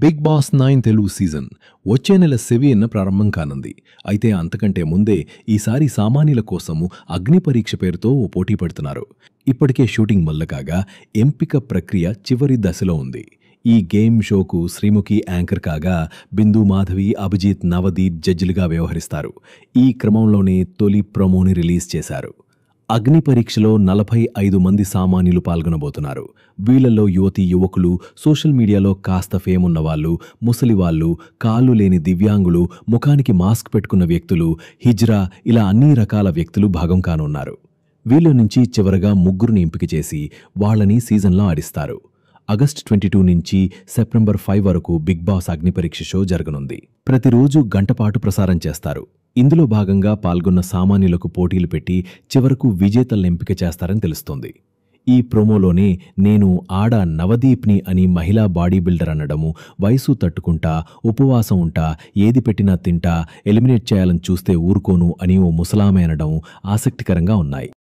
Big boss 9 Telugu season వచ్చే నెల seven ప్రారంభం కానుంది. అయితే అంతకంటే ముందే ఈసారి సామాన్యుల కోసము అగ్ని పరీక్ష పేరుతో ఓ పోటీ పెడుతున్నారు. ఇప్పటికే షూటింగ్ మొదలుకాగా ఎంపిక ప్రక్రియ చివరి దశలో ఉంది. ఈ గేమ్ షోకు శ్రీముఖి యాంకర్ కాగా బిందు మాధవి, అభిజిత్, నవదీప్ జడ్జిలుగా వ్యవహరిస్తారు. ఈ క్రమంలోనే తొలి ప్రోమోని రిలీజ్ చేశారు. అగ్ని పరీక్షలో 45 మంది సామాన్యులు పాల్గొనబోతున్నారు. వీళ్లలో యువతీ యువకులు, సోషల్ మీడియాలో కాస్త ఫేమ్ ఉన్నవాళ్లు, ముసలివాళ్లు, కాళ్ళు లేని దివ్యాంగులు, ముఖానికి మాస్క్ పెట్టుకున్న వ్యక్తులు, హిజ్రా ఇలా అన్ని రకాల వ్యక్తులు భాగం కానున్నారు. వీళ్ళ నుంచి చివరగా ముగ్గురిని ఎంపిక చేసి వాళ్లని సీజన్లో ఆడిస్తారు. ఆగస్టు 22 నుంచి సెప్టెంబర్ 5 వరకు బిగ్ బాస్ అగ్ని పరీక్ష షో జరగనుంది. ప్రతిరోజు గంటపాటు ప్రసారం చేస్తారు. ఇందులో భాగంగా పాల్గొన్న సామాన్యులకు పోటీలు పెట్టి చివరకు విజేతలను ఎంపిక చేస్తారని తెలుస్తోంది. ఈ ప్రోమోలోనే నేను ఆడ నవదీప్ని అని మహిళా బాడీ బిల్డర్ అనడము, వయసు తట్టుకుంటా, ఉపవాసం ఉంటా, ఏది పెట్టినా తింటా, ఎలిమినేట్ చేయాలని చూస్తే ఊరుకోను అని ఓ ముసలామె అనడం ఆసక్తికరంగా ఉన్నాయి.